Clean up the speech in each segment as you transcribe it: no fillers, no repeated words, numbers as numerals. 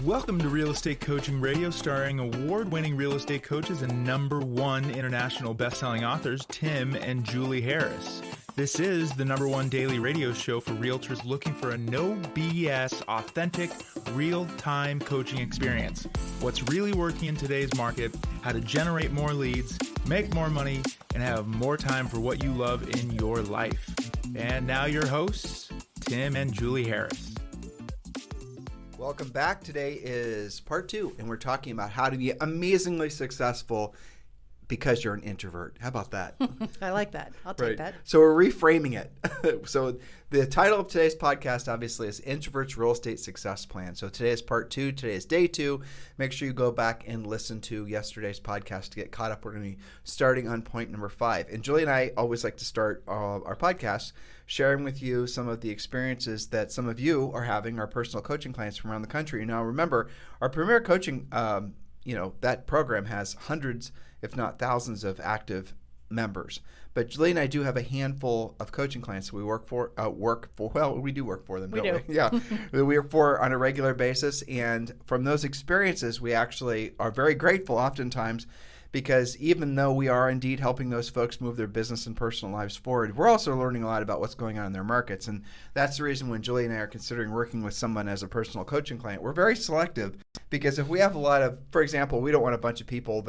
Welcome to Real Estate Coaching Radio, starring award-winning real estate coaches and #1 international best-selling authors, Tim and Julie Harris. This is the #1 daily radio show for realtors looking for a no BS, authentic, real-time coaching experience. What's really working in today's market, how to generate more leads, make more money, and have more time for what you love in your life. And now your hosts, Tim and Julie Harris. Welcome back. Today is part 2, and we're talking about how to be amazingly successful because you're an introvert. How about that? I like that. I'll take that. So we're reframing it. So the title of today's podcast, obviously, is Introvert's Real Estate Success Plan. So today is part 2. Today is day 2. Make sure you go back and listen to yesterday's podcast to get caught up. We're going to be starting on point number 5. And Julie and I always like to start our podcast sharing with you some of the experiences that some of you are having, our personal coaching clients from around the country. Now, remember, our Premier Coaching, that program has hundreds, if not thousands, of active members. But Julie and I do have a handful of coaching clients we work for. Well, we do work for them, don't we? Yeah, we work for on a regular basis. And from those experiences, we actually are very grateful oftentimes, because even though we are indeed helping those folks move their business and personal lives forward, we're also learning a lot about what's going on in their markets. And that's the reason when Julie and I are considering working with someone as a personal coaching client, we're very selective, because if we have a lot of, for example, we don't want a bunch of people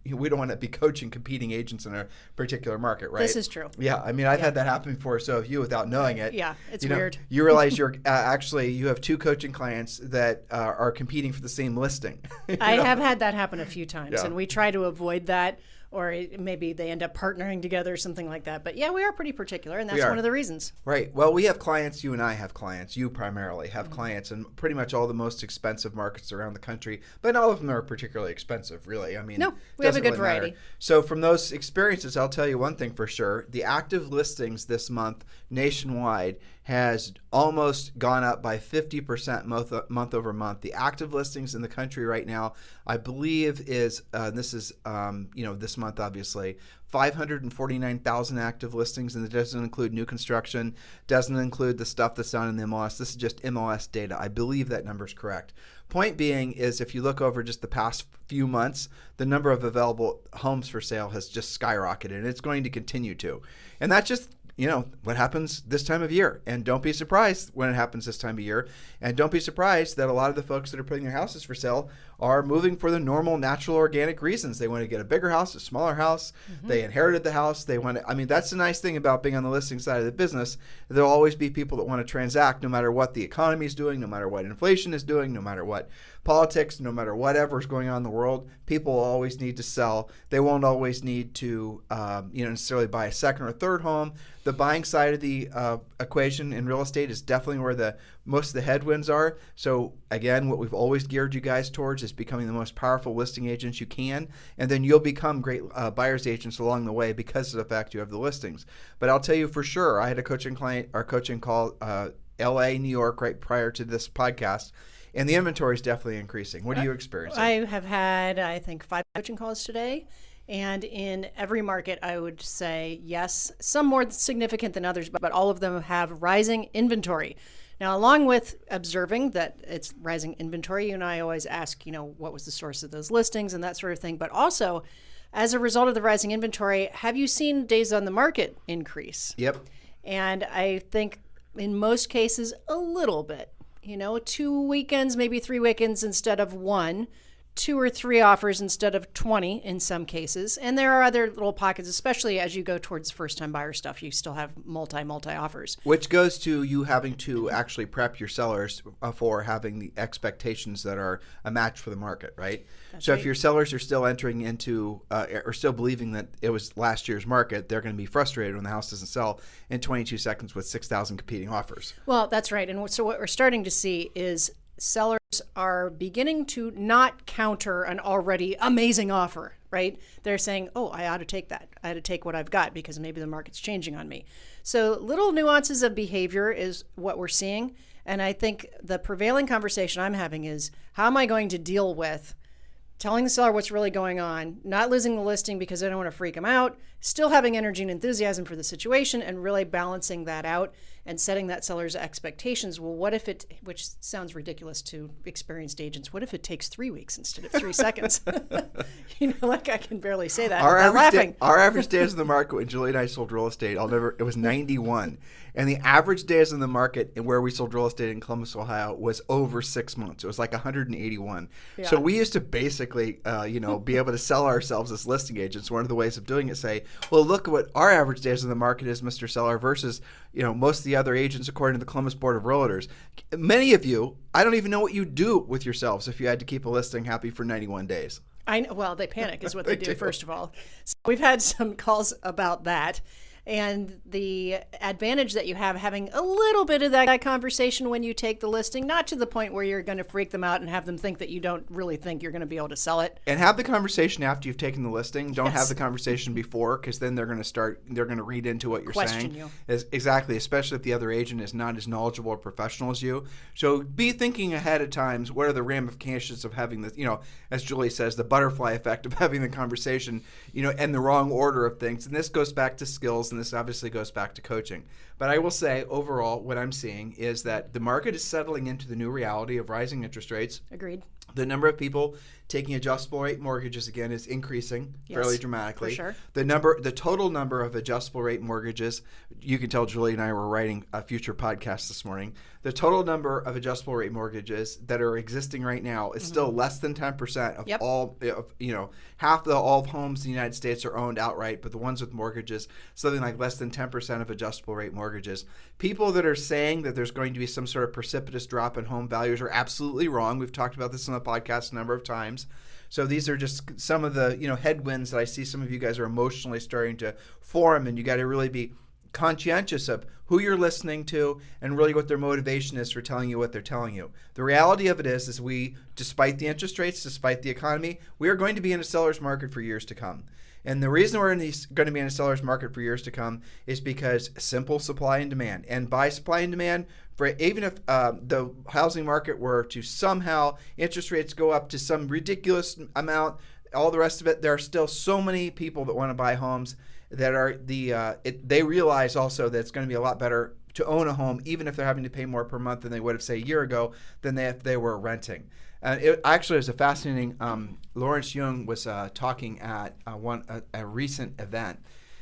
we don't want to be coaching competing agents in a particular market, right? This is true. Yeah, I mean, I've had that happen before, so have you, without knowing it. Yeah, it's weird. You realize you're you have 2 coaching clients that are competing for the same listing. I have had that happen a few times, and we try to avoid that, or maybe they end up partnering together or something like that. But yeah, we are pretty particular, and that's one of the reasons. Right. Well, we have clients. You and I have clients. You primarily have clients in pretty much all the most expensive markets around the country, but all of them are particularly expensive, really. I mean, no, we have a good variety. So from those experiences, I'll tell you one thing for sure. The active listings this month nationwide has almost gone up by 50% month over month. The active listings in the country right now, I believe, is this month, obviously, 549,000 active listings, and it doesn't include new construction, doesn't include the stuff that's done in the MLS. This is just MLS data. I believe that number is correct. Point being is, if you look over just the past few months, the number of available homes for sale has just skyrocketed, and it's going to continue to. And that's just what happens this time of year. And don't be surprised when it happens this time of year. And don't be surprised that a lot of the folks that are putting their houses for sale are moving for the normal, natural, organic reasons. They want to get a bigger house, a smaller house. Mm-hmm. They inherited the house. That's the nice thing about being on the listing side of the business. There'll always be people that want to transact no matter what the economy is doing, no matter what inflation is doing, no matter what politics, no matter whatever is going on in the world. People will always need to sell. They won't always need to necessarily buy a second or third home. The buying side of the equation in real estate is definitely where most of the headwinds are. So again, what we've always geared you guys towards is becoming the most powerful listing agents you can, and then you'll become great buyer's agents along the way because of the fact you have the listings. But I'll tell you for sure, I had a coaching client, our coaching call, LA, New York, right prior to this podcast, and the inventory is definitely increasing. What are you experiencing? I have had, I think, 5 coaching calls today. And in every market, I would say, yes, some more significant than others, but all of them have rising inventory. Now, along with observing that it's rising inventory, you and I always ask, what was the source of those listings and that sort of thing. But also, as a result of the rising inventory, have you seen days on the market increase? Yep. And I think in most cases, a little bit. 2 weekends, maybe 3 weekends instead of 1. 2 or 3 offers instead of 20 in some cases. And there are other little pockets, especially as you go towards first-time buyer stuff. You still have multi offers. Which goes to you having to actually prep your sellers for having the expectations that are a match for the market, right? That's right. If your sellers are still entering into or still believing that it was last year's market, they're going to be frustrated when the house doesn't sell in 22 seconds with 6,000 competing offers. Well, that's right. And so what we're starting to see is sellers are beginning to not counter an already amazing offer, right? They're saying, oh, I ought to take that. I ought to take what I've got because maybe the market's changing on me. So little nuances of behavior is what we're seeing. And I think the prevailing conversation I'm having is, how am I going to deal with telling the seller what's really going on, not losing the listing because I don't want to freak them out, still having energy and enthusiasm for the situation and really balancing that out and setting that seller's expectations. Well, what if it, which sounds ridiculous to experienced agents, what if it takes 3 weeks instead of 3 seconds? Like I can barely say that without laughing. Our average days in the market when Julie and I sold real estate, it was 91. And the average days in the market and where we sold real estate in Columbus, Ohio was over 6 months. It was like 181. Yeah. So we used to basically, be able to sell ourselves as listing agents. One of the ways of doing it, say, well, look at what our average days in the market is, Mr. Seller, versus, most of the other agents according to the Columbus Board of Realtors. Many of you, I don't even know what you do with yourselves if you had to keep a listing happy for 91 days. I know, well, they panic is what they do, first of all. So we've had some calls about that. And the advantage that you have having a little bit of that conversation when you take the listing, not to the point where you're going to freak them out and have them think that you don't really think you're going to be able to sell it. And have the conversation after you've taken the listing. Don't Yes. have the conversation before, because then they're going to read into what you're Question saying. you. Exactly, especially if the other agent is not as knowledgeable or professional as you. So be thinking ahead of times, what are the ramifications of having this, as Julie says, the butterfly effect of having the conversation, and the wrong order of things. And this goes back to skills, and this obviously goes back to coaching. But I will say, overall, what I'm seeing is that the market is settling into the new reality of rising interest rates. Agreed. The number of people taking adjustable rate mortgages again is increasing fairly Yes, dramatically. for sure. The total number of adjustable rate mortgages, you can tell Julie and I were writing a future podcast this morning. The total number of adjustable rate mortgages that are existing right now is still less than 10% of Yep. all, half the all homes in the United States are owned outright, but the ones with mortgages, something like less than 10% of adjustable rate mortgages. People that are saying that there's going to be some sort of precipitous drop in home values are absolutely wrong. We've talked about this on the podcast a number of times. So these are just some of the headwinds that I see some of you guys are emotionally starting to form, and you got to really be conscientious of who you're listening to and really what their motivation is for telling you what they're telling you. The reality of it is we, despite the interest rates, despite the economy, we are going to be in a seller's market for years to come. And the reason we're going to be in a seller's market for years to come is because simple supply and demand. And by supply and demand, even if the housing market were to somehow interest rates go up to some ridiculous amount, all the rest of it, there are still so many people that want to buy homes that are they realize also that it's going to be a lot better to own a home, even if they're having to pay more per month than they would have, say, a year ago, than if they were renting. It actually was a fascinating. Lawrence Young was talking at a recent event,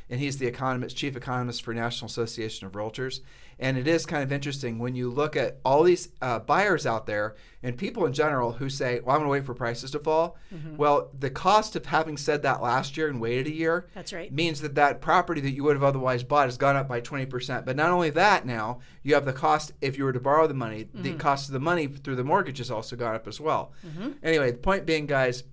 and he's the chief economist for National Association of Realtors. And it is kind of interesting when you look at all these buyers out there and people in general who say, well, I'm going to wait for prices to fall. Mm-hmm. Well, the cost of having said that last year and waited a year That's right. means that property that you would have otherwise bought has gone up by 20%. But not only that, now you have the cost, if you were to borrow the money, the cost of the money through the mortgage has also gone up as well. Mm-hmm. Anyway, the point being, guys,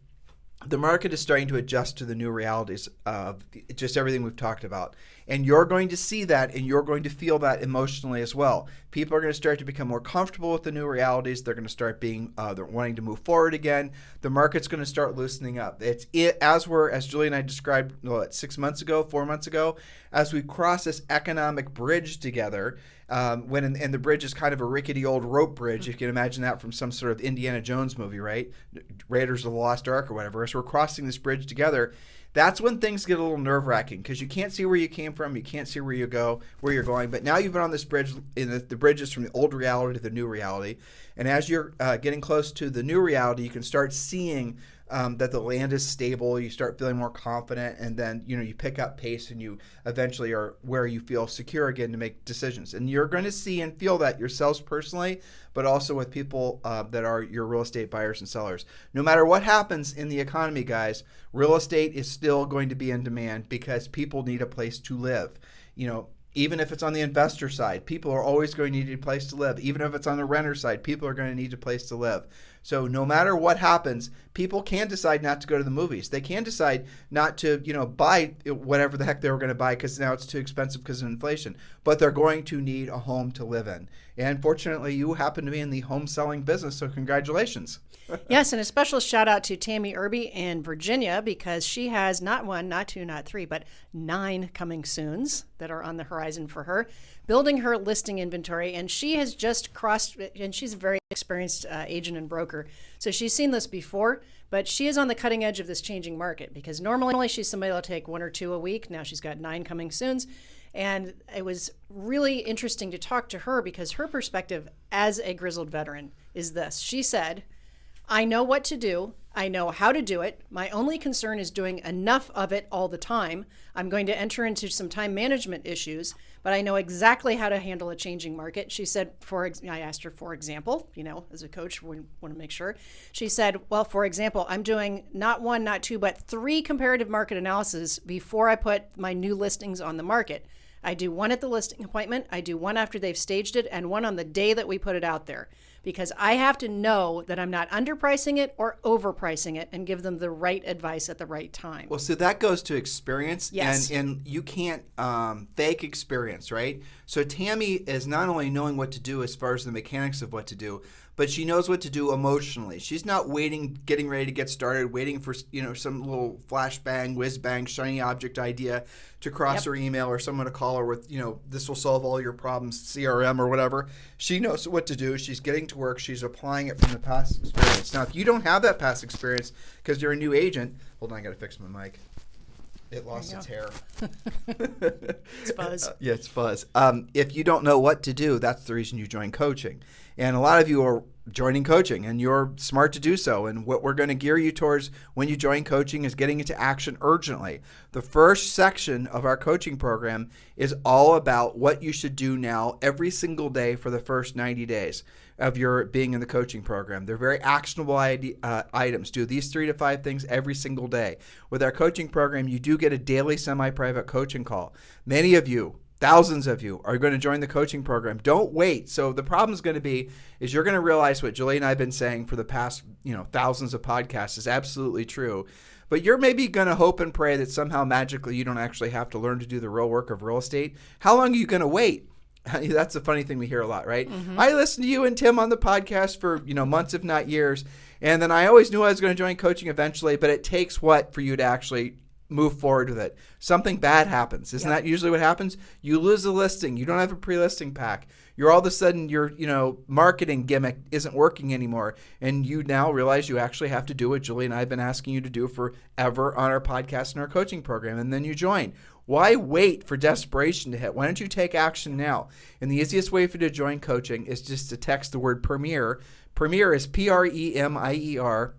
the market is starting to adjust to the new realities of just everything we've talked about. And you're going to see that, and you're going to feel that emotionally as well. People are going to start to become more comfortable with the new realities. They're going to start they're wanting to move forward again. The market's going to start loosening up. As Julie and I described 4 months ago, as we cross this economic bridge together, and the bridge is kind of a rickety old rope bridge. You can imagine that from some sort of Indiana Jones movie, right? Raiders of the Lost Ark or whatever. So we're crossing this bridge together. That's when things get a little nerve-wracking because you can't see where you came from, you can't see where you're going. But now you've been on this bridge, the bridge is from the old reality to the new reality. And as you're getting close to the new reality, you can start seeing that the land is stable. You start feeling more confident, and then you pick up pace, and you eventually are where you feel secure again to make decisions. And you're going to see and feel that yourselves personally, but also with people that are your real estate buyers and sellers. No matter what happens in the economy, guys, real estate is still going to be in demand because people need a place to live. Even if it's on the investor side, people are always going to need a place to live. Even if it's on the renter side, people are going to need a place to live. So no matter what happens, people can decide not to go to the movies. They can decide not to, buy whatever the heck they were going to buy because now it's too expensive because of inflation. But they're going to need a home to live in. And fortunately, you happen to be in the home selling business, so congratulations. Yes, and a special shout out to Tammy Irby in Virginia because she has not 1, not 2, not 3, but 9 coming soons that are on the horizon for her, building her listing inventory. And she has just crossed, and she's a very experienced agent and broker. So she's seen this before, but she is on the cutting edge of this changing market because normally she's somebody that'll take 1 or 2 a week. Now she's got 9 coming soon. And it was really interesting to talk to her because her perspective as a grizzled veteran is this. She said, I know what to do. I know how to do it. My only concern is doing enough of it all the time. I'm going to enter into some time management issues, but I know exactly how to handle a changing market. She said, I asked her, for example, as a coach, we want to make sure. She said, well, for example, I'm doing not 1, not 2, but 3 comparative market analysis before I put my new listings on the market. I do 1 at the listing appointment, I do 1 after they've staged it, and 1 on the day that we put it out there. Because I have to know that I'm not underpricing it or overpricing it and give them the right advice at the right time. Well, so that goes to experience. Yes. And you can't fake experience, right? So Tammy is not only knowing what to do as far as the mechanics of what to do, but she knows what to do emotionally. She's not getting ready to get started, waiting for some little flash bang, whiz bang, shiny object idea to cross her email or someone to call her with, this will solve all your problems, CRM or whatever. She knows what to do. She's getting to work. She's applying it from the past experience. Now, if you don't have that past experience because you're a new agent, hold on, I got to fix my mic. It lost its hair. It's fuzz. Yeah, it's fuzz. If you don't know what to do, that's the reason you join coaching. And a lot of you are joining coaching, and you're smart to do so. And what we're going to gear you towards when you join coaching is getting into action urgently. The first section of our coaching program is all about what you should do now every single day for the first 90 days of your being in the coaching program. They're very actionable items. Do these 3 to 5 things every single day. With our coaching program, you do get a daily semi-private coaching call. Many of you, thousands of you, are going to join the coaching program. Don't wait. So the problem is going to be is you're going to realize what Julie and I have been saying for the past thousands of podcasts is absolutely true. But you're maybe going to hope and pray that somehow magically you don't actually have to learn to do the real work of real estate. How long are you going to wait? That's a funny thing we hear a lot, right? Mm-hmm. I listened to you and Tim on the podcast for months, if not years, and then I always knew I was going to join coaching eventually, but it takes what for you to actually move forward with it? Something bad happens. Isn't that usually what happens? You lose a listing. You don't have a pre-listing pack. You're all of a sudden your marketing gimmick isn't working anymore, and you now realize you actually have to do what Julie and I have been asking you to do forever on our podcast and our coaching program, and then you join. Why wait for desperation to hit? Why don't you take action now? And the easiest way for you to join coaching is just to text the word Premier. Premier is Premier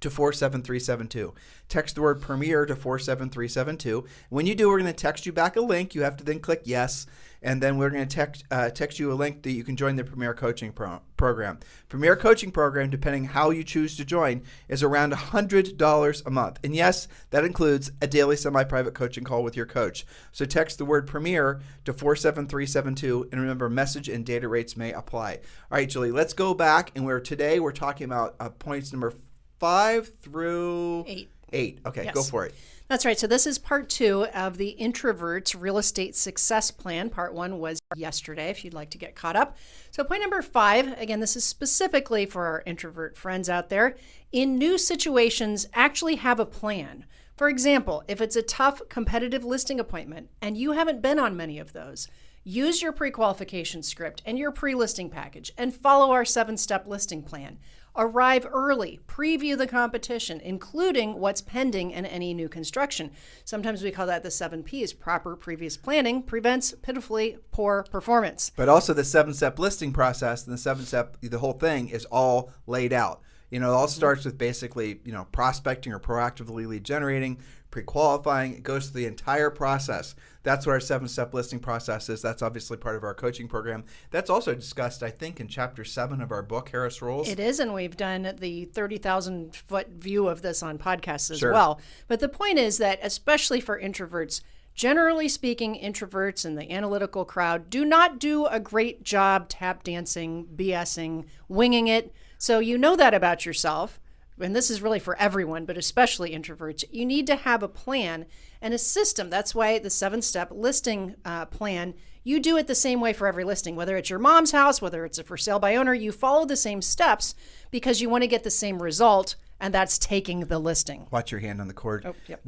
to 47372. Text the word Premier to 47372. When you do, we're going to text you back a link. You have to then click yes, and then we're going to text you a link that you can join the Premier Coaching Program. Premier Coaching Program, depending how you choose to join, is around $100 a month. And yes, that includes a daily semi-private coaching call with your coach. So text the word Premier to 47372, and remember, message and data rates may apply. All right, Julie, let's go back, and today we're talking about points number 5 through 8. Okay, yes. Go for it. That's right. So this is part 2 of the Introvert's Real Estate Success Plan. Part 1 was yesterday, if you'd like to get caught up. So point number 5, again, this is specifically for our introvert friends out there. In new situations, actually have a plan. For example, if it's a tough competitive listing appointment and you haven't been on many of those, use your pre-qualification script and your pre-listing package and follow our 7-step listing plan. Arrive early, preview the competition, including what's pending and any new construction. Sometimes we call that the 7 Ps. Proper previous planning prevents pitifully poor performance. But also the 7-step listing process and the 7-step, the whole thing is all laid out. It all starts with basically, prospecting or proactively lead generating, pre-qualifying. It goes through the entire process. That's what our 7-step listing process is. That's obviously part of our coaching program. That's also discussed, I think, in Chapter 7 of our book, Harris Rules. It is, and we've done the 30,000-foot view of this on podcasts as well. But the point is that, especially for introverts, generally speaking, introverts and the analytical crowd do not do a great job tap dancing, BSing, winging it. So you know that about yourself. And this is really for everyone, but especially introverts. You need to have a plan and a system. That's why the 7-step listing plan, you do it the same way for every listing. Whether it's your mom's house, whether it's a for sale by owner, you follow the same steps because you want to get the same result and that's taking the listing. Watch your hand on the cord. Oh, yep.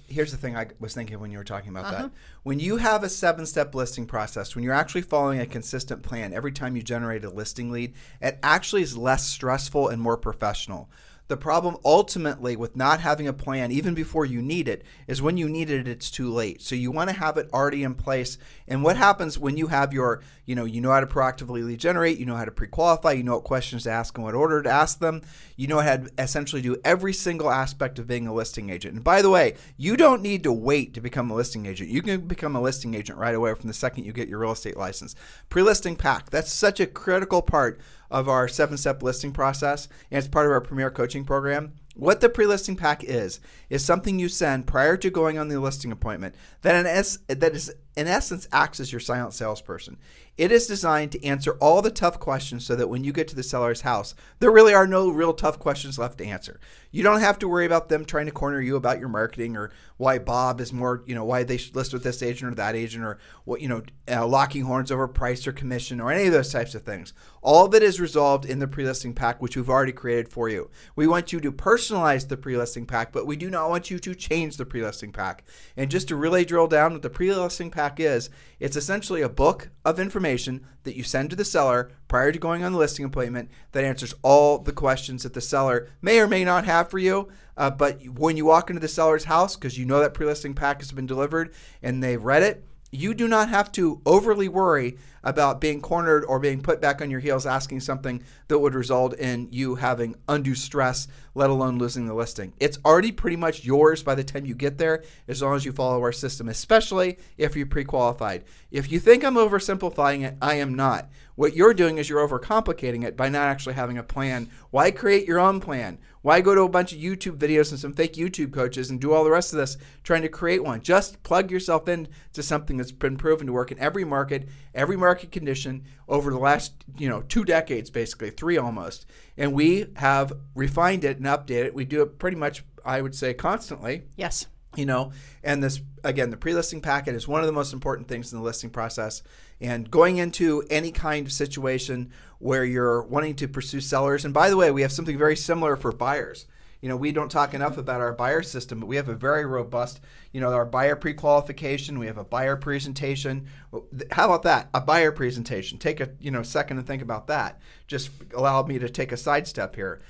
Here's the thing I was thinking when you were talking about that. When you have a 7-step listing process, when you're actually following a consistent plan every time you generate a listing lead, it actually is less stressful and more professional. The problem ultimately with not having a plan even before you need it is when you need it, it's too late. So you want to have it already in place. And what happens when you have your, you know how to proactively lead generate, you know how to pre-qualify, you know what questions to ask and what order to ask them, you know how to essentially do every single aspect of being a listing agent. And by the way, you don't need to wait to become a listing agent. You can become a listing agent right away from the second you get your real estate license. Pre-listing pack, that's such a critical part of our 7-step listing process, and it's part of our premier coaching program. What the pre-listing pack is something you send prior to going on the listing appointment that is in essence acts as your silent salesperson. It is designed to answer all the tough questions so that when you get to the seller's house, there really are no real tough questions left to answer. You don't have to worry about them trying to corner you about your marketing or why Bob is more, why they should list with this agent or that agent, or what, locking horns over price or commission or any of those types of things. All of it is resolved in the pre-listing pack, which we've already created for you. We want you to personalize the pre-listing pack, but we do not want you to change the pre-listing pack. And just to really drill down what the pre-listing pack is, it's essentially a book of information that you send to the seller prior to going on the listing appointment that answers all the questions that the seller may or may not have for you. But when you walk into the seller's house, because you know that pre-listing pack has been delivered and they've read it, you do not have to overly worry about being cornered or being put back on your heels asking something that would result in you having undue stress, let alone losing the listing. It's already pretty much yours by the time you get there, as long as you follow our system, especially if you're pre-qualified. If you think I'm oversimplifying it, I am not. What you're doing is you're overcomplicating it by not actually having a plan. Why create your own plan? Why go to a bunch of YouTube videos and some fake YouTube coaches and do all the rest of this trying to create one? Just plug yourself into something that's been proven to work in every market condition over the last 2 decades, basically 3 almost. And we have refined it and updated it. We do it pretty much, I would say, constantly. Yes. And this, again, the pre-listing packet is one of the most important things in the listing process. And going into any kind of situation where you're wanting to pursue sellers, and by the way, we have something very similar for buyers. We don't talk enough about our buyer system, but we have a very robust, our buyer pre-qualification. We have a buyer presentation. How about that? A buyer presentation. Take a second and think about that. Just allow me to take a sidestep here.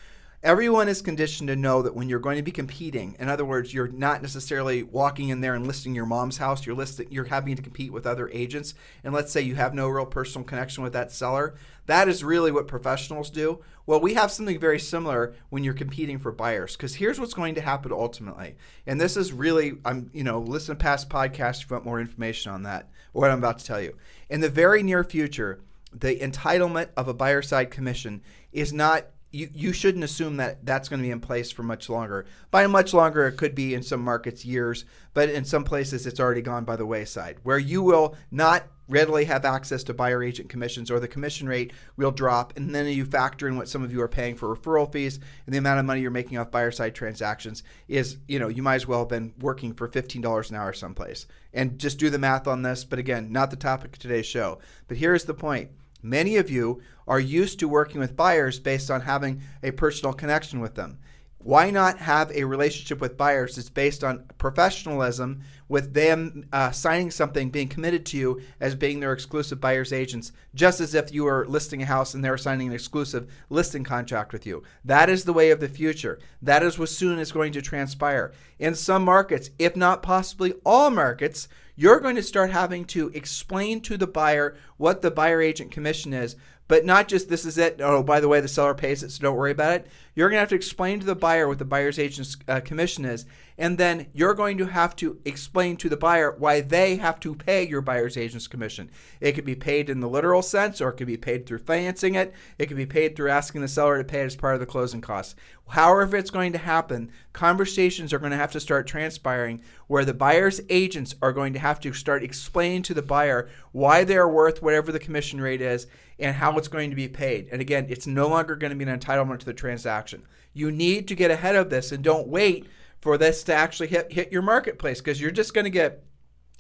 Everyone is conditioned to know that when you're going to be competing, in other words, you're not necessarily walking in there and listing your mom's house, you're having to compete with other agents. And let's say you have no real personal connection with that seller. That is really what professionals do. Well, we have something very similar when you're competing for buyers, because here's what's going to happen ultimately. And this is really, listen to past podcasts if you want more information on that, or what I'm about to tell you. In the very near future, the entitlement of a buyer side commission is not, you shouldn't assume that that's going to be in place for much longer. By much longer, it could be in some markets years, but in some places it's already gone by the wayside, where you will not readily have access to buyer agent commissions, or the commission rate will drop, and then you factor in what some of you are paying for referral fees and the amount of money you're making off buyer side transactions is, you might as well have been working for $15 an hour someplace. And just do the math on this, but again, not the topic of today's show. But here's the point. Many of you are used to working with buyers based on having a personal connection with them. Why not have a relationship with buyers that's based on professionalism, with them signing something, being committed to you as being their exclusive buyer's agents, just as if you were listing a house and they were signing an exclusive listing contract with you. That is the way of the future. That is what soon is going to transpire. In some markets, if not possibly all markets, you're going to start having to explain to the buyer what the buyer agent commission is, but not just this is it. Oh, by the way, the seller pays it, so don't worry about it. You're going to have to explain to the buyer what the buyer's agent's commission is, and then you're going to have to explain to the buyer why they have to pay your buyer's agent's commission. It could be paid in the literal sense, or it could be paid through financing it. It could be paid through asking the seller to pay it as part of the closing costs. However it's going to happen, conversations are going to have to start transpiring where the buyer's agents are going to have to start explaining to the buyer why they're worth whatever the commission rate is and how it's going to be paid. And again, it's no longer going to be an entitlement to the transaction. You need to get ahead of this and don't wait for this to actually hit your marketplace, because you're just going to get,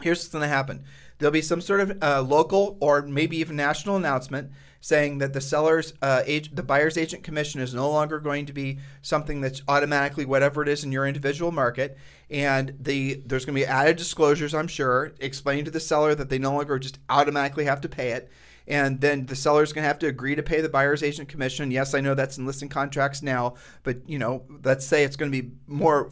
here's what's going to happen. there'll be some sort of local or maybe even national announcement saying that the buyer's agent commission is no longer going to be something that's automatically whatever it is in your individual market. And there's going to be added disclosures, I'm sure, explaining to the seller that they no longer just automatically have to pay it. And then the seller's going to have to agree to pay the buyer's agent commission. Yes, I know that's in listing contracts now, but let's say it's going to be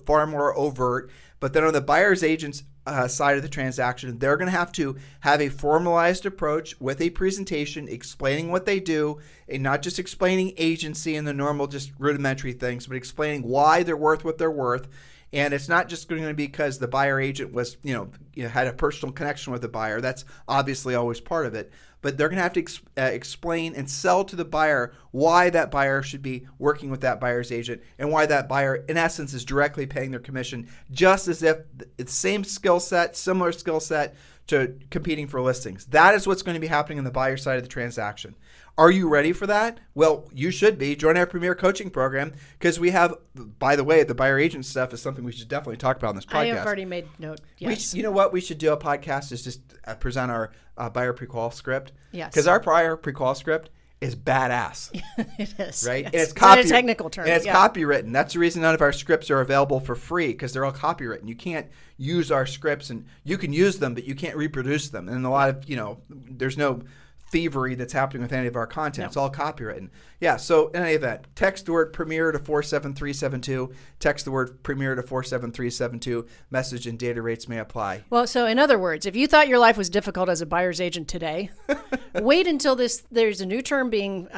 far more overt. But then on the buyer's agent's side of the transaction, they're going to have a formalized approach with a presentation explaining what they do, and not just explaining agency and the normal just rudimentary things, but explaining why they're worth what they're worth. And it's not just going to be because the buyer agent was, had a personal connection with the buyer. That's obviously always part of it. But they're going to have to explain and sell to the buyer why that buyer should be working with that buyer's agent, and why that buyer, in essence, is directly paying their commission, just as if it's same skill set, similar skill set to competing for listings. That is what's going to be happening on the buyer side of the transaction. Are you ready for that? Well, you should be. Join our premier coaching program, because we have, by the way, the buyer agent stuff is something we should definitely talk about on this podcast. I have already made note. Yes. You know what we should do a podcast is just present our buyer pre-qual script. Yes. Because our buyer pre-qual script is badass. It is. Right? Yes. And it's a technical term. And it's copywritten. That's the reason none of our scripts are available for free, because they're all copywritten. You can't use our scripts, and you can use them, but you can't reproduce them. And a lot of, there's no thievery that's happening with any of our content. No. It's all copywritten. Yeah, so in any event, text the word Premier to 47372. Text the word Premier to 47372. Message and data rates may apply. Well, so in other words, if you thought your life was difficult as a buyer's agent today, wait until there's a new term being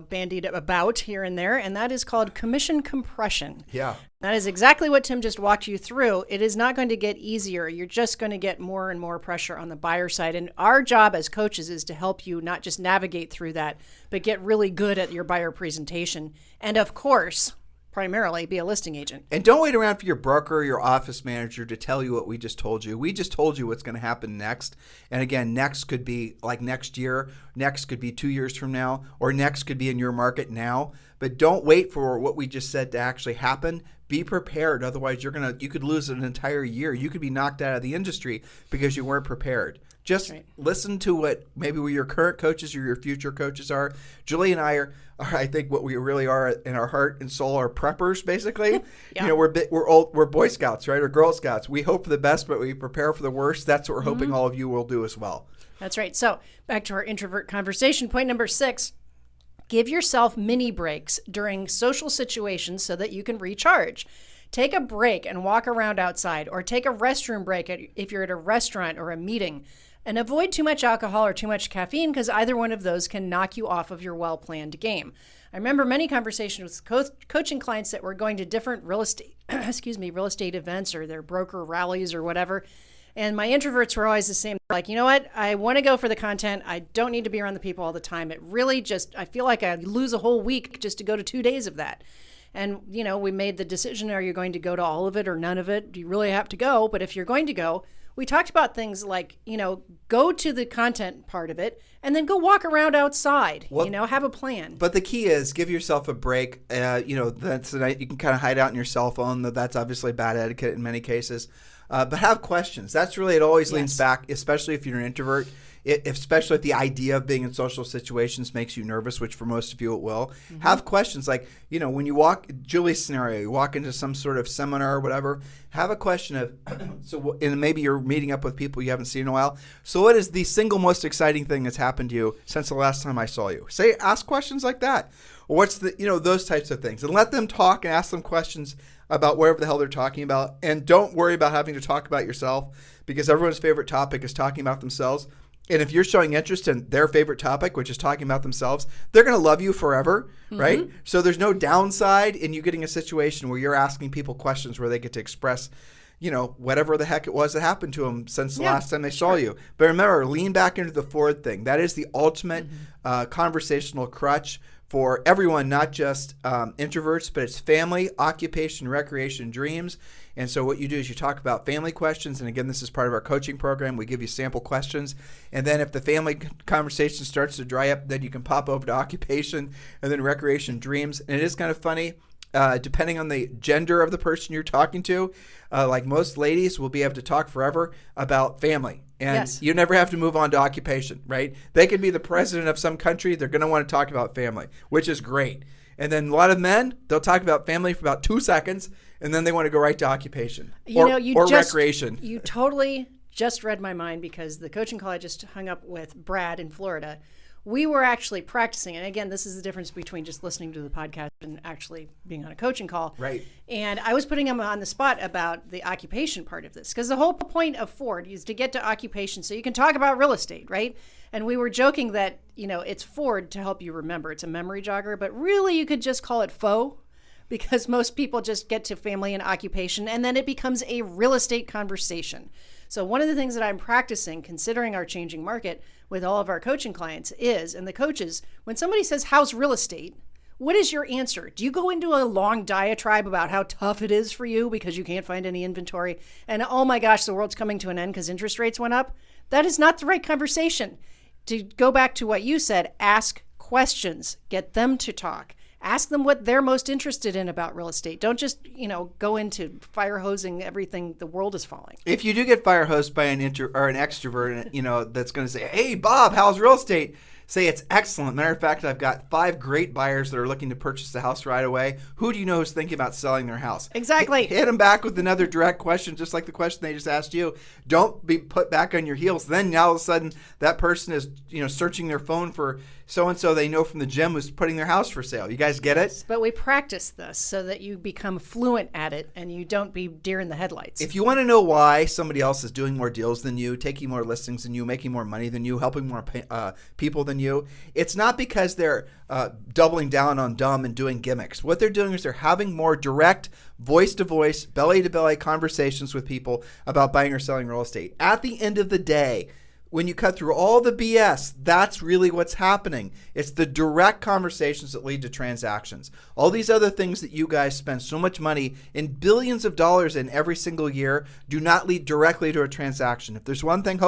bandied about here and there, and that is called commission compression. Yeah. That is exactly what Tim just walked you through. It is not going to get easier. You're just going to get more and more pressure on the buyer side. And our job as coaches is to help you not just navigate through that, but get really good at your buyer presentation. And of course, primarily be a listing agent. And don't wait around for your broker or your office manager to tell you what we just told you. We just told you what's going to happen next. And again, next could be like next year. Next could be 2 years from now. Or next could be in your market now. But don't wait for what we just said to actually happen. Be prepared. Otherwise, you could lose an entire year. You could be knocked out of the industry because you weren't prepared. Just listen to what your current coaches or your future coaches are. Julie and I are I think what we really are in our heart and soul are preppers, basically. Yeah. We're Boy Scouts, right, or Girl Scouts. We hope for the best, but we prepare for the worst. That's what we're hoping all of you will do as well. That's right. So back to our introvert conversation. Point number 6. Give yourself mini breaks during social situations so that you can recharge. Take a break and walk around outside, or take a restroom break if you're at a restaurant or a meeting. And avoid too much alcohol or too much caffeine, because either one of those can knock you off of your well-planned game. I remember many conversations with coaching clients that were going to different real estate events or their broker rallies or whatever. And my introverts were always the same. Like, you know what? I want to go for the content. I don't need to be around the people all the time. It really I feel like I lose a whole week just to go to 2 days of that. And, we made the decision, are you going to go to all of it or none of it? Do you really have to go? But if you're going to go, we talked about things like, go to the content part of it and then go walk around outside, have a plan. But the key is give yourself a break. That's the night you can kind of hide out in your cell phone. That's obviously bad etiquette in many cases. But have questions. That's really, it always leans back, especially if you're an introvert. Especially if the idea of being in social situations makes you nervous, which for most of you it will. Mm-hmm. Have questions like, when you walk, Julie's scenario, you walk into some sort of seminar or whatever, have a question of, and maybe you're meeting up with people you haven't seen in a while. So what is the single most exciting thing that's happened to you since the last time I saw you? Ask questions like that. Or what's those types of things. And let them talk and ask them questions about whatever the hell they're talking about. And don't worry about having to talk about yourself, because everyone's favorite topic is talking about themselves. And if you're showing interest in their favorite topic, which is talking about themselves, they're going to love you forever, right? So there's no downside in you getting a situation where you're asking people questions where they get to express, whatever the heck it was that happened to them since the last time they saw you. But remember, lean back into the forward thing. That is the ultimate conversational crutch for everyone, not just introverts, but it's family, occupation, recreation, dreams. And so what you do is you talk about family questions. And again, this is part of our coaching program. We give you sample questions. And then if the family conversation starts to dry up, then you can pop over to occupation and then recreation, dreams. And it is kind of funny. depending on the gender of the person you're talking to, like most ladies will be able to talk forever about family. And Yes. you never have to move on to occupation, right? They could be the president of some country. They're going to want to talk about family, which is great. And then a lot of men, they'll talk about family for about 2 seconds, and then they want to go right to occupation or recreation. You totally just read my mind, because the coaching call I just hung up with Brad in Florida, we were actually practicing. And again, this is the difference between just listening to the podcast and actually being on a coaching call. Right. And I was putting him on the spot about the occupation part of this, because the whole point of Ford is to get to occupation so you can talk about real estate, right? And we were joking that, it's Ford to help you remember. It's a memory jogger, but really you could just call it faux, because most people just get to family and occupation, and then it becomes a real estate conversation. So one of the things that I'm practicing, considering our changing market with all of our coaching clients is, and the coaches, when somebody says, how's real estate? What is your answer? Do you go into a long diatribe about how tough it is for you because you can't find any inventory? And oh my gosh, the world's coming to an end because interest rates went up? That is not the right conversation. To go back to what you said, ask questions, get them to talk. Ask them what they're most interested in about real estate. Don't just, go into fire hosing everything. The world is falling. If you do get fire hosed by an extrovert, that's going to say, hey, Bob, how's real estate? Say it's excellent. Matter of fact, I've got 5 great buyers that are looking to purchase the house right away. Who do you know who's thinking about selling their house? Exactly. Hit them back with another direct question, just like the question they just asked you. Don't be put back on your heels. Then now all of a sudden that person is, searching their phone for so-and-so they know from the gym who's putting their house for sale. You guys get it? But we practice this so that you become fluent at it and you don't be deer in the headlights. If you want to know why somebody else is doing more deals than you, taking more listings than you, making more money than you, helping more people than you, it's not because they're doubling down on dumb and doing gimmicks. What they're doing is they're having more direct, voice-to-voice, belly-to-belly conversations with people about buying or selling real estate. At the end of the day, when you cut through all the BS, that's really what's happening. It's the direct conversations that lead to transactions. All these other things that you guys spend so much money in billions of dollars in every single year do not lead directly to a transaction. If there's one thing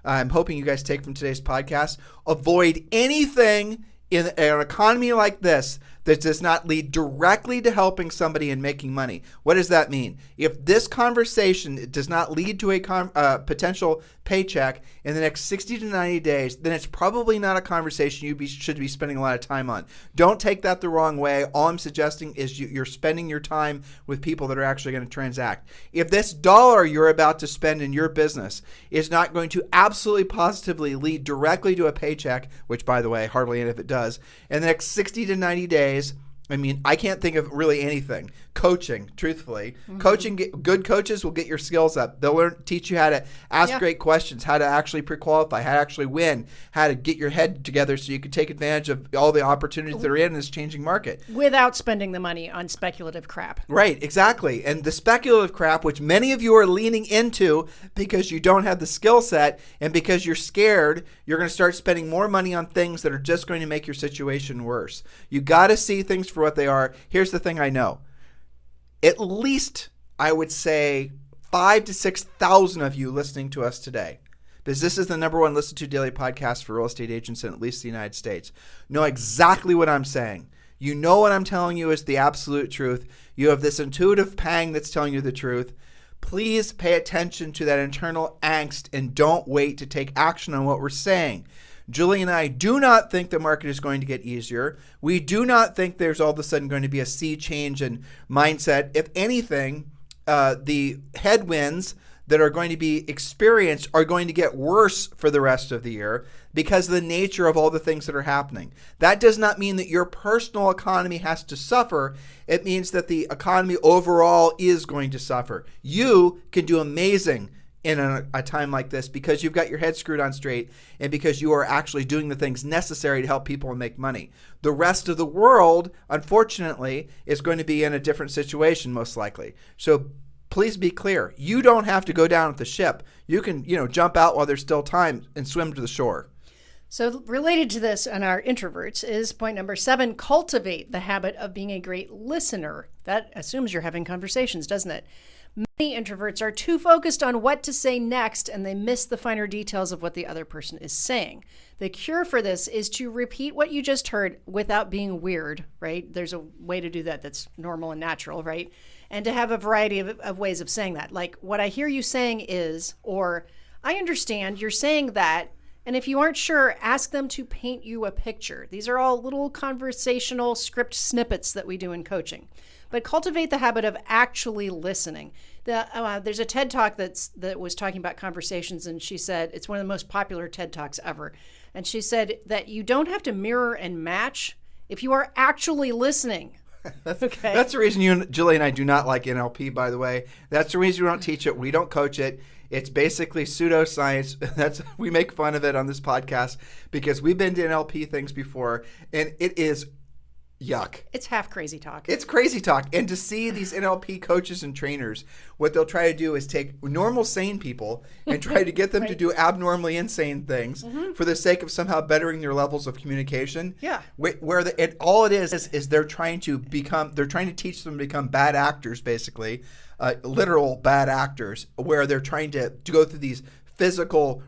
I'm hoping you guys take from today's podcast, avoid anything in an economy like this that does not lead directly to helping somebody and making money. What does that mean? If this conversation does not lead to a potential paycheck in the next 60 to 90 days, then it's probably not a conversation you should be spending a lot of time on. Don't take that the wrong way. All I'm suggesting is you're spending your time with people that are actually going to transact. If this dollar you're about to spend in your business is not going to absolutely positively lead directly to a paycheck, which by the way, hardly any of it does, in the next 60 to 90 days, I can't think of really anything. Coaching, truthfully. Mm-hmm. Coaching, good coaches will get your skills up. They'll teach you how to ask great questions, how to actually pre-qualify, how to actually win, how to get your head together so you can take advantage of all the opportunities that are in this changing market. Without spending the money on speculative crap. Right, exactly. And the speculative crap, which many of you are leaning into because you don't have the skill set and because you're scared, you're going to start spending more money on things that are just going to make your situation worse. You got to see things for what they are. Here's the thing I know. At least, I would say, 5,000 to 6,000 of you listening to us today, because this is the #1 listened to daily podcast for real estate agents in at least the United States, know exactly what I'm saying. You know what I'm telling you is the absolute truth. You have this intuitive pang that's telling you the truth. Please pay attention to that internal angst and don't wait to take action on what we're saying. Julie and I do not think the market is going to get easier. We do not think there's all of a sudden going to be a sea change in mindset. If anything, the headwinds that are going to be experienced are going to get worse for the rest of the year because of the nature of all the things that are happening. That does not mean that your personal economy has to suffer. It means that the economy overall is going to suffer. You can do amazing in a time like this because you've got your head screwed on straight and because you are actually doing the things necessary to help people and make money. The rest of the world, unfortunately, is going to be in a different situation most likely. So please be clear. You don't have to go down with the ship. You can, jump out while there's still time and swim to the shore. So related to this and our introverts is point number 7, cultivate the habit of being a great listener. That assumes you're having conversations, doesn't it? Many introverts are too focused on what to say next, and they miss the finer details of what the other person is saying. The cure for this is to repeat what you just heard without being weird, right? There's a way to do that that's normal and natural, right? And to have a variety of ways of saying that. Like, what I hear you saying is, or I understand you're saying that, and if you aren't sure, ask them to paint you a picture. These are all little conversational script snippets that we do in coaching. But cultivate the habit of actually listening. There's a TED Talk that was talking about conversations, and she said, it's one of the most popular TED Talks ever. And she said that you don't have to mirror and match if you are actually listening. Okay. That's the reason Julie and I do not like NLP, by the way. That's the reason we don't teach it. We don't coach it. It's basically pseudoscience. We make fun of it on this podcast because we've been to NLP things before, and it is yuck. It's half crazy talk. It's crazy talk. And to see these NLP coaches and trainers, what they'll try to do is take normal, sane people and try to get them Right. to do abnormally insane things for the sake of somehow bettering their levels of communication. Yeah. Where all it is they're trying to teach them to become bad actors, basically, literal bad actors, where they're trying to go through these physical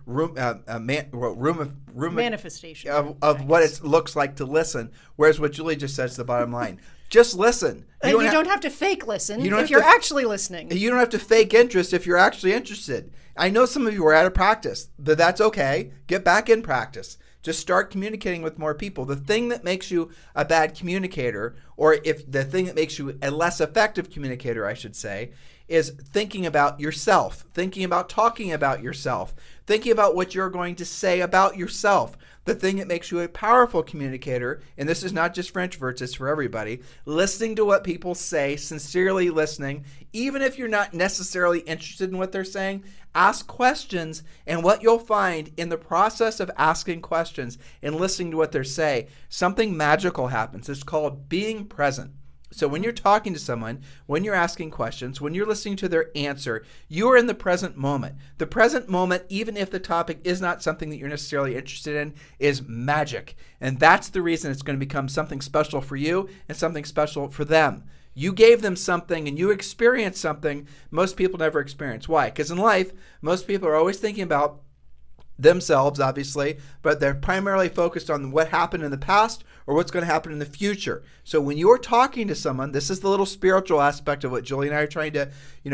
Manifestation of what it looks like to listen. Whereas what Julie just said is the bottom line. Just listen. You don't have to fake listen You don't if have you're to- actually listening. You don't have to fake interest if you're actually interested. I know some of you are out of practice, but that's okay. Get back in practice. Just start communicating with more people. The thing that makes you a bad communicator, or if the thing that makes you a less effective communicator, I should say, is thinking about yourself, thinking about talking about yourself, thinking about what you're going to say about yourself. The thing that makes you a powerful communicator, and this is not just for introverts, it's for everybody, listening to what people say, sincerely listening, even if you're not necessarily interested in what they're saying, ask questions, and what you'll find in the process of asking questions and listening to what they say, something magical happens. It's called being present. So when you're talking to someone, when you're asking questions, when you're listening to their answer, you are in the present moment. The present moment, even if the topic is not something that you're necessarily interested in, is magic. And that's the reason it's going to become something special for you and something special for them. You gave them something and you experienced something most people never experience. Why? Because in life, most people are always thinking about themselves, obviously, but they're primarily focused on what happened in the past or what's going to happen in the future. So when you're talking to someone, this is the little spiritual aspect of what Julie and I are trying to,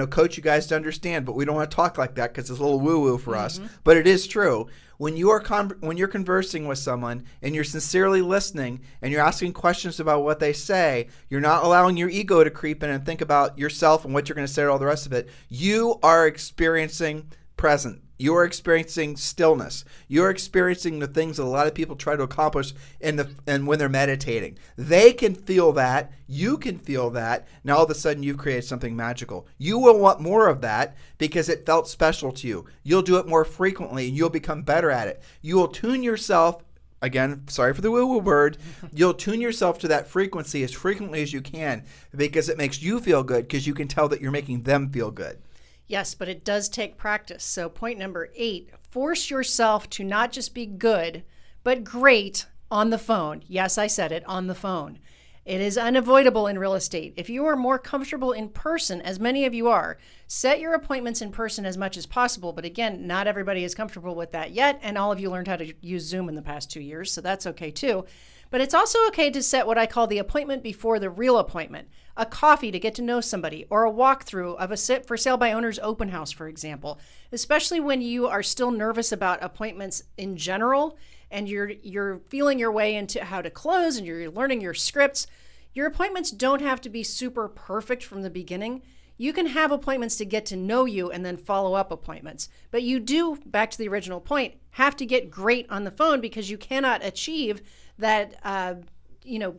coach you guys to understand, but we don't want to talk like that because it's a little woo-woo for us, but it is true. When you're conversing with someone and you're sincerely listening and you're asking questions about what they say, you're not allowing your ego to creep in and think about yourself and what you're going to say and all the rest of it. You are experiencing present. You're experiencing stillness. You're experiencing the things that a lot of people try to accomplish and when they're meditating. They can feel that. You can feel that. Now all of a sudden you've created something magical. You will want more of that because it felt special to you. You'll do it more frequently and you'll become better at it. You will tune yourself, again, sorry for the woo-woo word, you'll tune yourself to that frequency as frequently as you can because it makes you feel good because you can tell that you're making them feel good. Yes, but it does take practice. So point number 8, force yourself to not just be good, but great on the phone. Yes, I said it, on the phone. It is unavoidable in real estate. If you are more comfortable in person, as many of you are, set your appointments in person as much as possible. But again, not everybody is comfortable with that yet. And all of you learned how to use Zoom in the past 2 years, so that's okay too. But it's also okay to set what I call the appointment before the real appointment. A coffee to get to know somebody, or a walkthrough of a for sale by owners open house, for example. Especially when you are still nervous about appointments in general, and you're feeling your way into how to close, and you're learning your scripts. Your appointments don't have to be super perfect from the beginning. You can have appointments to get to know you and then follow up appointments. But you do, back to the original point, have to get great on the phone because you cannot achieve that,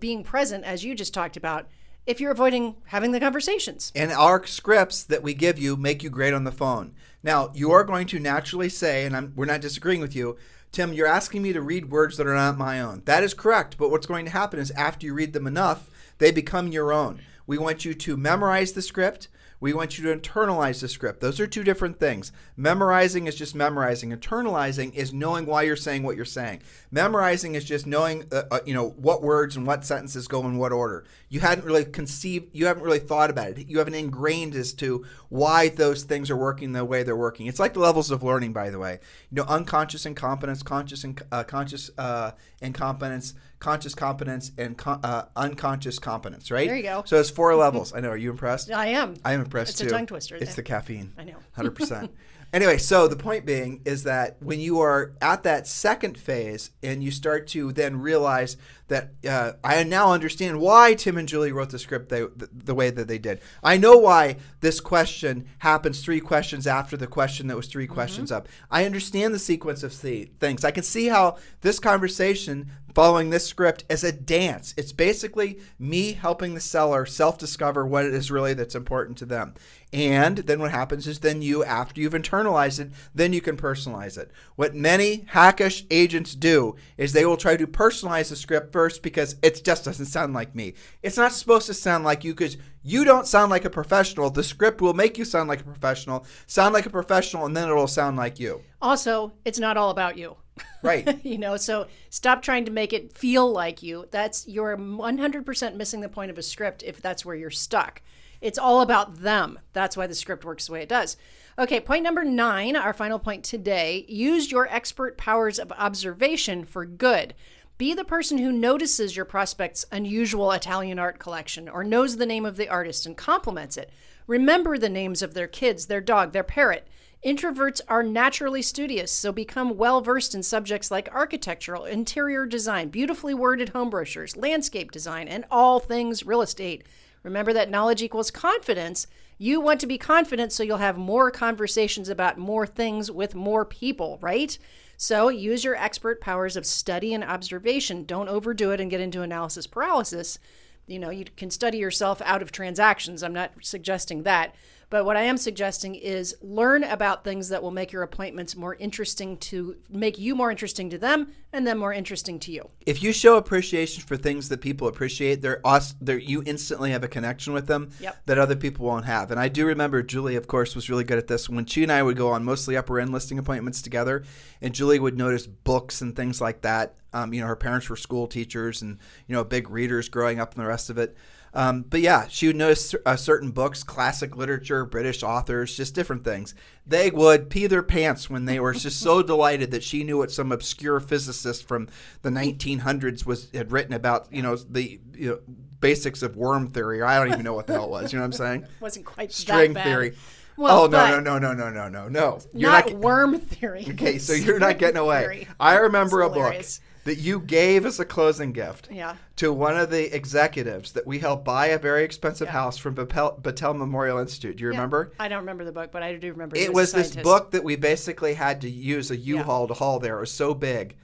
being present, as you just talked about, if you're avoiding having the conversations. And our scripts that we give you make you great on the phone. Now, you are going to naturally say, and we're not disagreeing with you, Tim, you're asking me to read words that are not my own. That is correct, but what's going to happen is after you read them enough, they become your own. We want you to memorize the script. We want you to internalize the script. Those are two different things. Memorizing is just memorizing. Internalizing is knowing why you're saying what you're saying. Memorizing is just knowing, what words and what sentences go in what order. You haven't really thought about it. You haven't ingrained as to why those things are working the way they're working. It's like the levels of learning, by the way. Unconscious incompetence, conscious incompetence, conscious competence, and unconscious competence, right? There you go. So it's 4 levels. I know. Are you impressed? I am. I am impressed It's too. a tongue twister. It's the caffeine. I know. 100%. Anyway, so the point being is that when you are at that second phase and you start to then realize that I now understand why Tim and Julie wrote the script the way that they did. I know why this question happens 3 questions after the question that was 3 questions up. I understand the sequence of things. I can see how this conversation following this script is a dance. It's basically me helping the seller self-discover what it is really that's important to them. And then what happens is then you, after you've internalized it, then you can personalize it. What many hackish agents do is they will try to personalize the script first because it just doesn't sound like me. It's not supposed to sound like you because you don't sound like a professional. The script will make you sound like a professional, and then it'll sound like you. Also, it's not all about you. Right. So stop trying to make it feel like you. You're 100% missing the point of a script if that's where you're stuck. It's all about them. That's why the script works the way it does. Okay, point number 9, our final point today. Use your expert powers of observation for good. Be the person who notices your prospect's unusual Italian art collection or knows the name of the artist and compliments it. Remember the names of their kids, their dog, their parrot. Introverts are naturally studious, so become well-versed in subjects like architectural, interior design, beautifully worded home brochures, landscape design, and all things real estate. Remember that knowledge equals confidence. You want to be confident so you'll have more conversations about more things with more people, right? So use your expert powers of study and observation. Don't overdo it and get into analysis paralysis. You can study yourself out of transactions. I'm not suggesting that. But what I am suggesting is learn about things that will make your appointments more interesting make you more interesting to them and them more interesting to you. If you show appreciation for things that people appreciate, you instantly have a connection with them that other people won't have. And I do remember Julie, of course, was really good at this. When she and I would go on mostly upper end listing appointments together, and Julie would notice books and things like that. Her parents were school teachers and, big readers growing up and the rest of it. But yeah, she would notice certain books, classic literature, British authors, just different things. They would pee their pants when they were just so delighted that she knew what some obscure physicist from the 1900s had written about, the basics of worm theory. Or I don't even know what the hell it was. You know what I'm saying? It wasn't quite string that bad. theory. Well, No. You're not worm theory. Okay, so you're not getting away. I remember a book that you gave as a closing gift to one of the executives that we helped buy a very expensive house from Battelle Memorial Institute. Do you remember? I don't remember the book, but I do remember it was this book that we basically had to use a U-Haul to haul there. It was so big.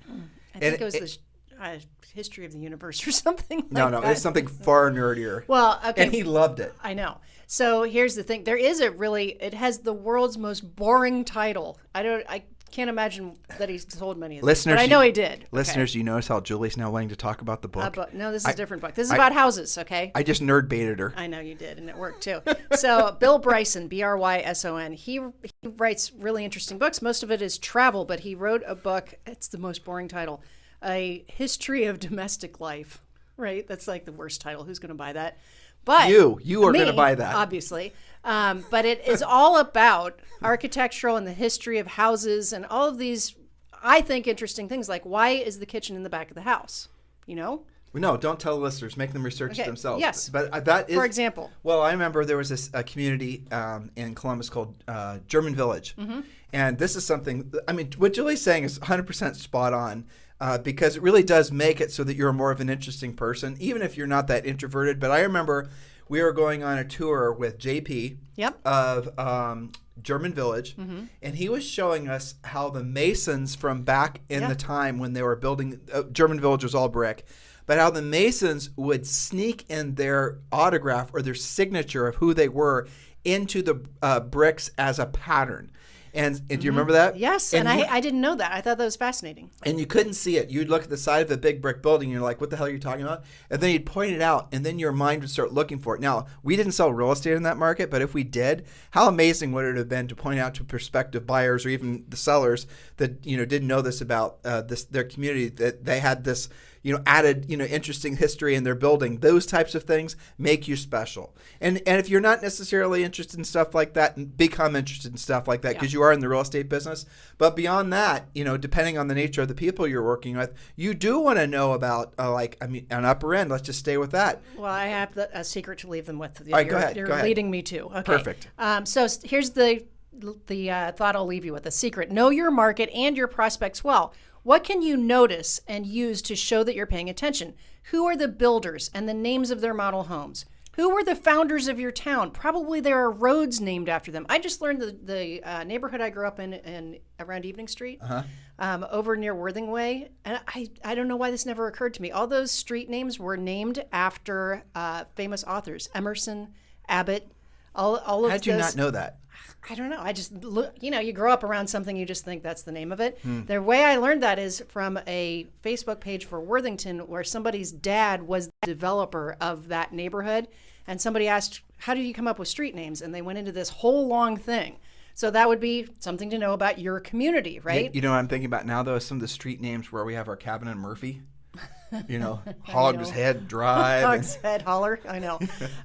I think it was the history of the universe or something like that. No, it's something far nerdier. Well, okay. And he loved it. I know. So here's the thing. It has the world's most boring title. I can't imagine that he's sold many of these, but I know he did. Listeners, you notice how Julie's now wanting to talk about the book? No, this is a different book. This is about houses, okay? I just nerd baited her. I know you did, and it worked too. So Bill Bryson, Bryson, he writes really interesting books. Most of it is travel, but he wrote a book. It's the most boring title, A History of Domestic Life, right? That's like the worst title. Who's going to buy that? But you are going to buy that. Obviously. But it is all about architectural and the history of houses and all of these, I think, interesting things like why is the kitchen in the back of the house? No, don't tell the listeners. Make them research it themselves. Yes. But that is, for example. Well, I remember there was a community in Columbus called German Village. Mm-hmm. And this is something, what Julie's saying is 100% spot on. Because it really does make it so that you're more of an interesting person, even if you're not that introverted. But I remember we were going on a tour with JP of German Village, and he was showing us how the masons from back in the time when they were building, German Village was all brick, but how the masons would sneak in their autograph or their signature of who they were into the bricks as a pattern. And do you remember that? Yes, and I didn't know that. I thought that was fascinating. And you couldn't see it. You'd look at the side of a big brick building, and you're like, what the hell are you talking about? And then you'd point it out, and then your mind would start looking for it. Now, we didn't sell real estate in that market, but if we did, how amazing would it have been to point out to prospective buyers or even the sellers that, didn't know this about their community, that they had this, added, interesting history in their building. Those types of things make you special. And if you're not necessarily interested in stuff like that, become interested in stuff like that because you are in the real estate business. But beyond that, depending on the nature of the people you're working with, you do want to know about, an upper end. Let's just stay with that. Well, I have a secret to leave them with. All right, go ahead. You're leading me to. Okay. Perfect. So here's the thought I'll leave you with, a secret. Know your market and your prospects well. What can you notice and use to show that you're paying attention? Who are the builders and the names of their model homes? Who were the founders of your town? Probably there are roads named after them. I just learned the neighborhood I grew up in around Evening Street, over near Worthing Way. And I don't know why this never occurred to me. All those street names were named after famous authors. Emerson, Abbott, all of those. How'd you not know that? I don't know. I just look, you grow up around something, you just think that's the name of it. The way I learned that is from a Facebook page for Worthington where somebody's dad was the developer of that neighborhood. And somebody asked, how did you come up with street names? And they went into this whole long thing. So that would be something to know about your community, right? You know what I'm thinking about now, though, is some of the street names where we have our cabin in Murphy. Hog's Head Drive. Hog's Head Holler, I know.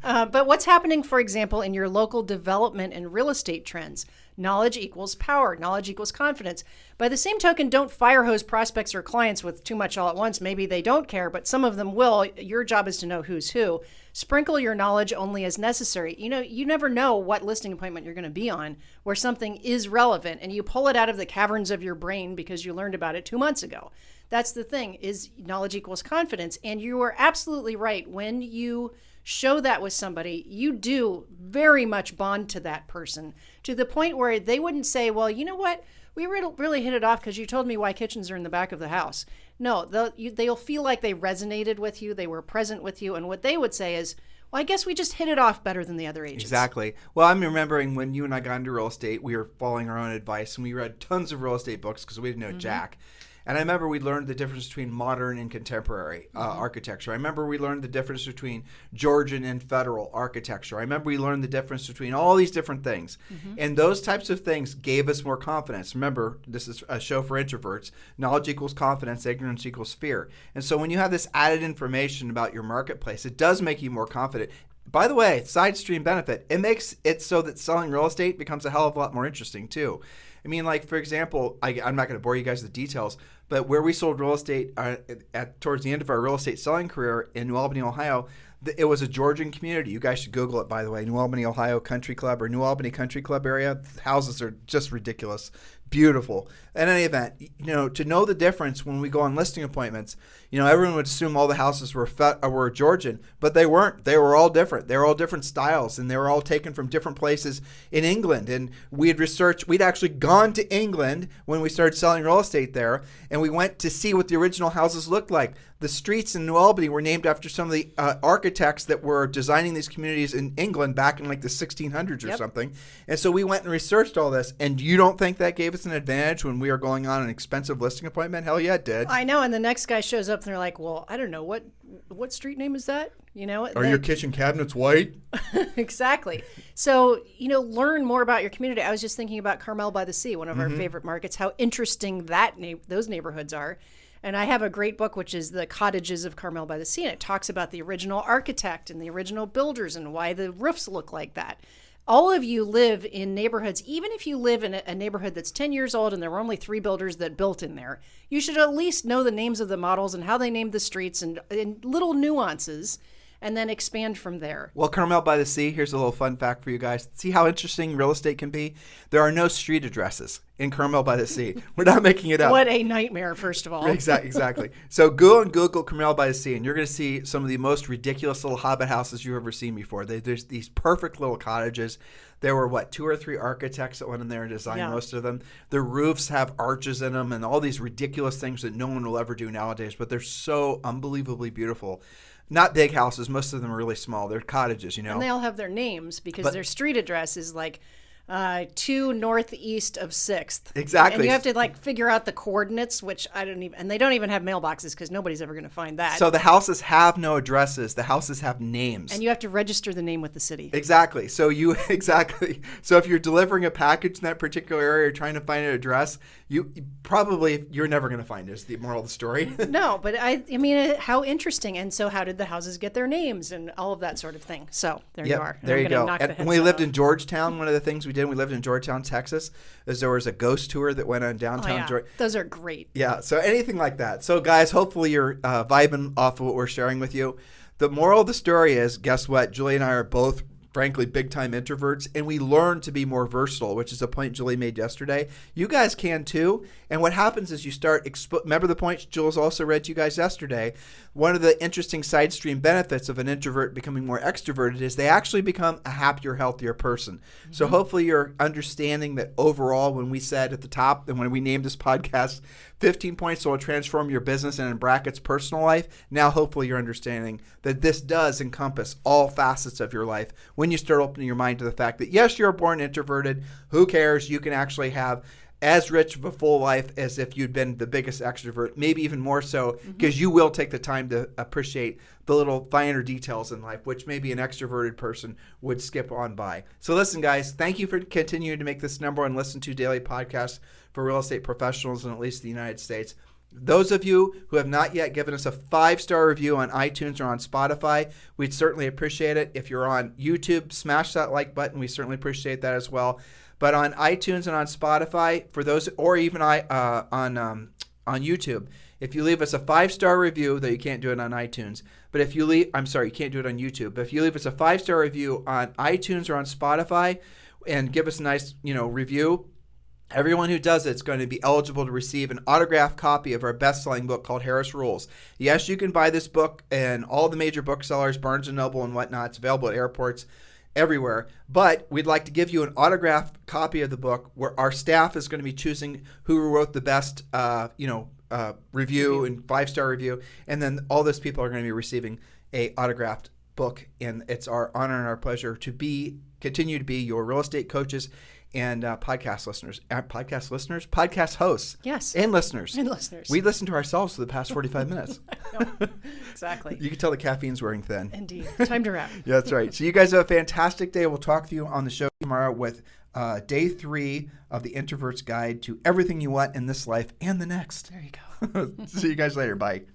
But what's happening, for example, in your local development and real estate trends? Knowledge equals power. Knowledge equals confidence. By the same token, don't fire hose prospects or clients with too much all at once. Maybe they don't care, but some of them will. Your job is to know who's who. Sprinkle your knowledge only as necessary. You never know what listing appointment you're going to be on where something is relevant, and you pull it out of the caverns of your brain because you learned about it 2 months ago. That's the thing, is knowledge equals confidence. And you are absolutely right. When you show that with somebody, you do very much bond to that person to the point where they wouldn't say, well, you know what? We really hit it off because you told me why kitchens are in the back of the house. No, they'll feel like they resonated with you. They were present with you. And what they would say is, well, I guess we just hit it off better than the other agents. Exactly. Well, I'm remembering when you and I got into real estate, we were following our own advice and we read tons of real estate books because we didn't know jack. And I remember we learned the difference between modern and contemporary architecture. I remember we learned the difference between Georgian and federal architecture. I remember we learned the difference between all these different things. And those types of things gave us more confidence. Remember, this is a show for introverts. Knowledge equals confidence, ignorance equals fear. And so when you have this added information about your marketplace, it does make you more confident. By the way, side stream benefit, it makes it so that selling real estate becomes a hell of a lot more interesting too. I mean, like, for example, I'm not going to bore you guys with the details, but where we sold real estate towards the end of our real estate selling career in New Albany, Ohio, it was a Georgian community. You guys should Google it, by the way. New Albany, Ohio Country Club or New Albany Country Club area. The houses are just ridiculous. Beautiful. In any event, to know the difference when we go on listing appointments, everyone would assume all the houses were Georgian, but they weren't. They were all different. They were all different styles, and they were all taken from different places in England. And we'd actually gone to England when we started selling real estate there, and we went to see what the original houses looked like. The streets in New Albany were named after some of the architects that were designing these communities in England back in like the 1600s or something. And so we went and researched all this. And you don't think that gave us an advantage when we were going on an expensive listing appointment? Hell yeah, it did. I know. And the next guy shows up and they're like, well, I don't know. What street name is that? Are your kitchen cabinets white? Exactly. So, learn more about your community. I was just thinking about Carmel by the Sea, one of our favorite markets, how interesting those neighborhoods are. And I have a great book, which is The Cottages of Carmel by the Sea, and it talks about the original architect and the original builders and why the roofs look like that. All of you live in neighborhoods, even if you live in a neighborhood that's 10 years old and there were only 3 builders that built in there, you should at least know the names of the models and how they named the streets and little nuances, and then expand from there. Well, Carmel by the Sea, here's a little fun fact for you guys. See how interesting real estate can be? There are no street addresses in Carmel by the Sea. We're not making it up. What a nightmare, first of all. Exactly. So go and Google Carmel by the Sea, and you're going to see some of the most ridiculous little hobbit houses you've ever seen before. There's these perfect little cottages. There were, 2 or 3 architects that went in there and designed most of them. The roofs have arches in them and all these ridiculous things that no one will ever do nowadays, but they're so unbelievably beautiful. Not big houses. Most of them are really small. They're cottages, And they all have their names because their street address is like 2 northeast of 6th. Exactly. And you have to like figure out the coordinates, which I don't even, and they don't even have mailboxes because nobody's ever going to find that. So the houses have no addresses. The houses have names. And you have to register the name with the city. Exactly. So So if you're delivering a package in that particular area, or trying to find an address, you're never going to find it. Is the moral of the story? No, but I mean, how interesting. And so how did the houses get their names and all of that sort of thing? So there you are. There you go. And when we lived in Georgetown, one of the things we lived in Georgetown, Texas, is there was a ghost tour that went on downtown Georgetown. Those are great. Yeah. So anything like that. So guys, hopefully you're vibing off of what we're sharing with you. The moral of the story is, guess what? Julie and I are both, frankly, big-time introverts, and we learn to be more versatile, which is a point Julie made yesterday. You guys can too. And what happens is you start, remember the point Jules also read to you guys yesterday, one of the interesting side stream benefits of an introvert becoming more extroverted is they actually become a happier, healthier person. Mm-hmm. So hopefully you're understanding that overall, when we said at the top and when we named this podcast 15 points that will transform your business and in brackets personal life, now hopefully you're understanding that this does encompass all facets of your life when you start opening your mind to the fact that yes, you're born introverted. Who cares? You can actually have as rich of a full life as if you'd been the biggest extrovert, maybe even more so, because you will take the time to appreciate the little finer details in life, which maybe an extroverted person would skip on by. So listen, guys, thank you for continuing to make this number one listen to daily podcast for real estate professionals in at least the United States. Those of you who have not yet given us a 5-star review on iTunes or on Spotify, we'd certainly appreciate it. If you're on YouTube, smash that like button. We certainly appreciate that as well. But on iTunes and on Spotify, for those, or even on YouTube, if you leave us a 5-star review, though you can't do it on iTunes, but if you leave, I'm sorry, you can't do it on YouTube, but if you leave us a 5-star review on iTunes or on Spotify and give us a nice, review, everyone who does it is going to be eligible to receive an autographed copy of our best-selling book called Harris Rules. Yes, you can buy this book in all the major booksellers, Barnes & Noble and whatnot. It's available at airports everywhere. But we'd like to give you an autographed copy of the book where our staff is going to be choosing who wrote the best, review and 5-star review. And then all those people are going to be receiving a autographed book. And it's our honor and our pleasure to continue to be your real estate coaches and podcast hosts. Yes. And listeners. We listen to ourselves for the past 45 minutes. Exactly. You can tell the caffeine's wearing thin. Indeed. Time to wrap. Yeah, that's right. So you guys have a fantastic day. We'll talk to you on the show tomorrow with day 3 of the Introvert's Guide to Everything You Want in This Life and the Next. There you go. See you guys later. Bye.